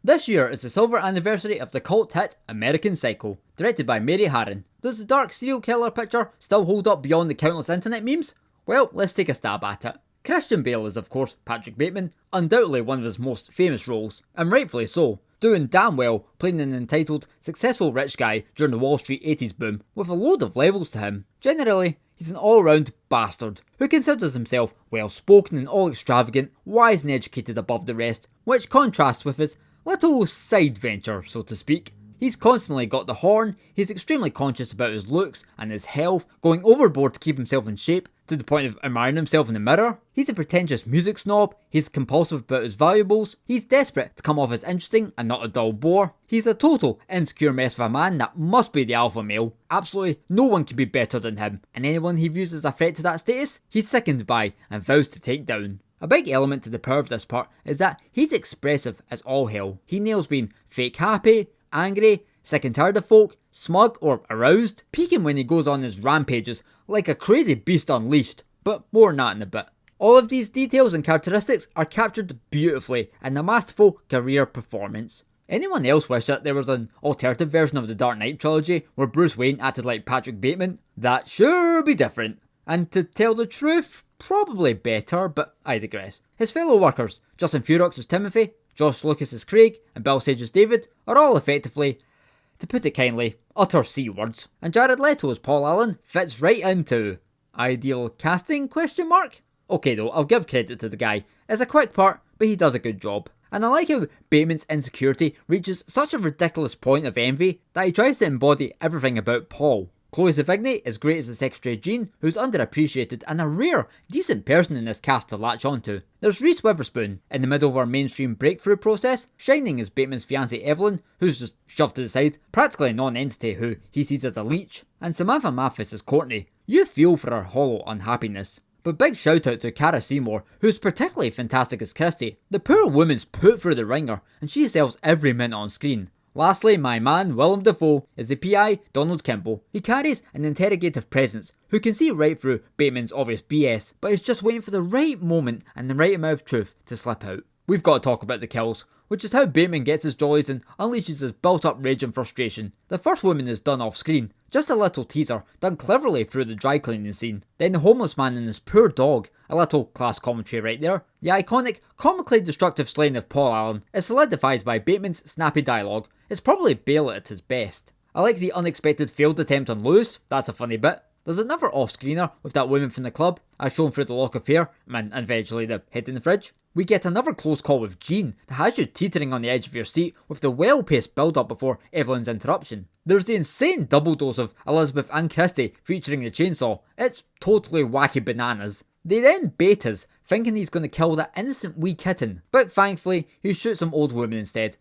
This year is the silver anniversary of the cult hit American Psycho, directed by Mary Harron. Does the dark serial killer picture still hold up beyond the countless internet memes? Well, let's take a stab at it. Christian Bale is of course Patrick Bateman, undoubtedly one of his most famous roles, and rightfully so, doing damn well playing an entitled, successful rich guy during the Wall Street 80s boom, with a load of levels to him. Generally, he's an all-round bastard, who considers himself well-spoken and all-extravagant, wise and educated above the rest, which contrasts with his little side venture, so to speak. He's constantly got the horn, he's extremely conscious about his looks and his health, going overboard to keep himself in shape, to the point of admiring himself in the mirror. He's a pretentious music snob, he's compulsive about his valuables, he's desperate to come off as interesting and not a dull bore. He's a total insecure mess of a man that must be the alpha male. Absolutely no one can be better than him, and anyone he views as a threat to that status, he's sickened by and vows to take down. A big element to the power of this part is that he's expressive as all hell. He nails being fake happy, angry, sick and tired of folk, smug or aroused, peaking when he goes on his rampages like a crazy beast unleashed, but more on that in a bit. All of these details and characteristics are captured beautifully in a masterful career performance. Anyone else wish that there was an alternative version of the Dark Knight trilogy where Bruce Wayne acted like Patrick Bateman? That'd sure be different. And to tell the truth, probably better, but I digress. His fellow workers, Justin Furox as Timothy, Josh Lucas as Craig, and Bill Sage as David, are all effectively, to put it kindly, utter C-words. And Jared Leto as Paul Allen fits right into ideal casting, question mark? Okay though, I'll give credit to the guy. It's a quick part, but he does a good job. And I like how Bateman's insecurity reaches such a ridiculous point of envy that he tries to embody everything about Paul. Chloe Sevigny is great as the secretary Jean, who's underappreciated and a rare, decent person in this cast to latch onto. There's Reese Witherspoon, in the middle of her mainstream breakthrough process, shining as Bateman's fiancée Evelyn, who's just shoved to the side, practically a non-entity who he sees as a leech, and Samantha Mathis as Courtney. You feel for her hollow unhappiness. But big shout out to Cara Seymour, who's particularly fantastic as Kirsty. The poor woman's put through the ringer, and she sells every minute on screen. Lastly, my man Willem Dafoe is the PI, Donald Kimball. He carries an interrogative presence who can see right through Bateman's obvious BS, but is just waiting for the right moment and the right amount of truth to slip out. We've got to talk about the kills, which is how Bateman gets his jollies and unleashes his built-up rage and frustration. The first woman is done off-screen, just a little teaser, done cleverly through the dry cleaning scene. Then the homeless man and his poor dog, a little class commentary right there. The iconic, comically destructive slaying of Paul Allen is solidified by Bateman's snappy dialogue. It's probably Bale at his best. I like the unexpected failed attempt on Lewis, that's a funny bit. There's another off-screener with that woman from the club, as shown through the lock of hair, and eventually the head in the fridge. We get another close call with Jean that has you teetering on the edge of your seat with the well-paced build-up before Evelyn's interruption. There's the insane double dose of Elizabeth and Christie featuring the chainsaw. It's totally wacky bananas. They then bait us, thinking he's going to kill that innocent wee kitten, but thankfully he shoots some old woman instead.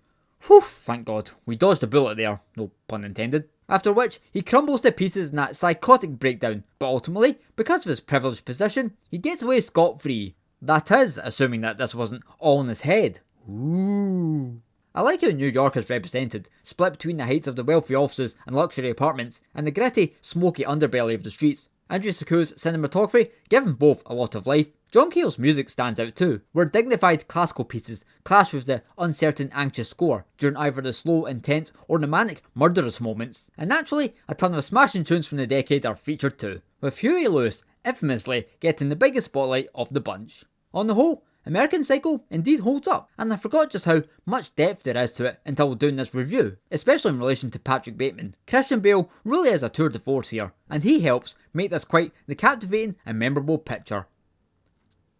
Whew, thank God, we dodged a bullet there, no pun intended. After which, he crumbles to pieces in that psychotic breakdown, but ultimately, because of his privileged position, he gets away scot-free. That is, assuming that this wasn't all in his head. Ooh. I like how New York is represented, split between the heights of the wealthy offices and luxury apartments, and the gritty, smoky underbelly of the streets. Andrew Sakou's cinematography give them both a lot of life. John Cale's music stands out too, where dignified classical pieces clash with the uncertain anxious score during either the slow, intense or the manic, murderous moments. And naturally, a ton of smashing tunes from the decade are featured too, with Huey Lewis infamously getting the biggest spotlight of the bunch. On the whole, American Psycho indeed holds up, and I forgot just how much depth there is to it until doing this review, especially in relation to Patrick Bateman. Christian Bale really is a tour de force here, and he helps make this quite the captivating and memorable picture.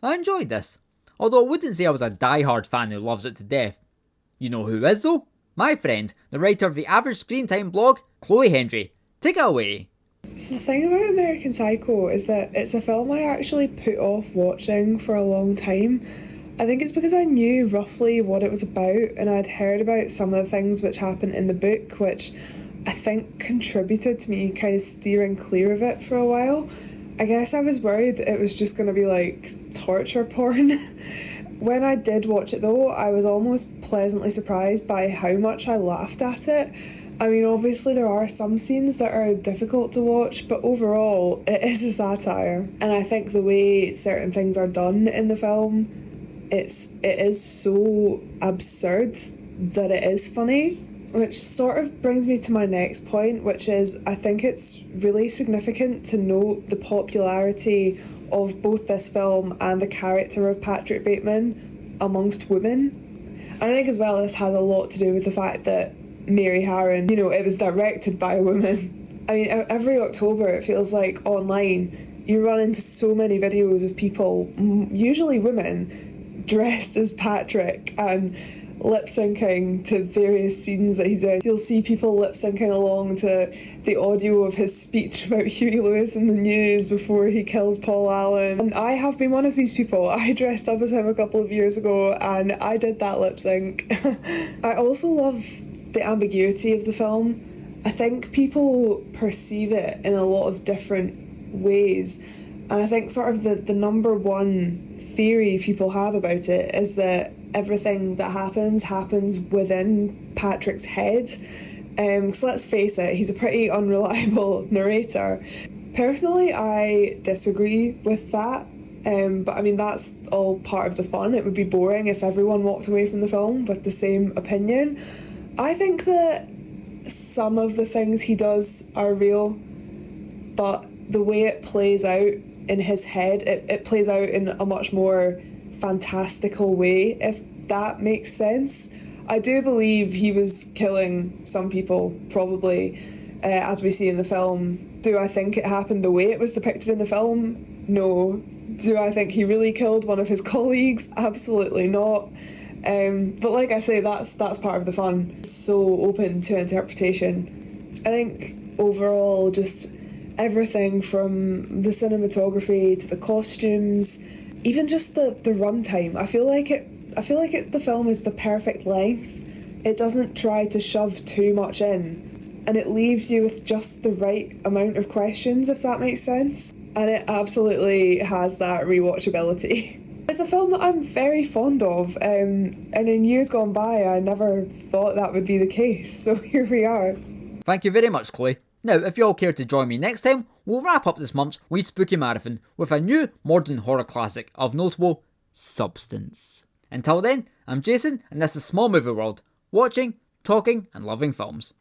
I enjoyed this, although I wouldn't say I was a die-hard fan who loves it to death. You know who is though? My friend, the writer of the Average Screen Time blog, Chloe Hendrie. Take it away. So the thing about American Psycho is that it's a film I actually put off watching for a long time. I think it's because I knew roughly what it was about, and I'd heard about some of the things which happened in the book, which I think contributed to me kind of steering clear of it for a while. I guess I was worried that it was just going to be like torture porn. When I did watch it though, I was almost pleasantly surprised by how much I laughed at it. I mean, obviously there are some scenes that are difficult to watch, but overall it is a satire. And I think the way certain things are done in the film, it is so absurd that it is funny. Which sort of brings me to my next point, which is I think it's really significant to note the popularity of both this film and the character of Patrick Bateman amongst women. And I think as well this has a lot to do with the fact that Mary Harron, it was directed by a woman. I mean, every October it feels like online you run into so many videos of people, usually women, dressed as Patrick and lip syncing to various scenes that he's in. You'll see people lip syncing along to the audio of his speech about Huey Lewis in the news before he kills Paul Allen. And I have been one of these people. I dressed up as him a couple of years ago and I did that lip sync. I also love the ambiguity of the film. I think people perceive it in a lot of different ways. And I think sort of the number one theory people have about it is that everything that happens within Patrick's head. So let's face it, he's a pretty unreliable narrator. Personally, I disagree with that. But I mean, that's all part of the fun. It would be boring if everyone walked away from the film with the same opinion. I think that some of the things he does are real, but the way it plays out in his head, it plays out in a much more fantastical way, if that makes sense. I do believe he was killing some people, probably, as we see in the film. Do I think it happened the way it was depicted in the film? No. Do I think he really killed one of his colleagues? Absolutely not. But like I say, that's part of the fun. It's so open to interpretation. I think overall, just everything from the cinematography to the costumes, even just the runtime. I feel like the film is the perfect length. It doesn't try to shove too much in, and it leaves you with just the right amount of questions, if that makes sense. And it absolutely has that rewatchability. It's a film that I'm very fond of, and in years gone by I never thought that would be the case, so here we are. Thank you very much, Chloe. Now, if you all care to join me next time, we'll wrap up this month's wee spooky marathon with a new modern horror classic of notable substance. Until then, I'm Jason, and this is Small Movie World, watching, talking and loving films.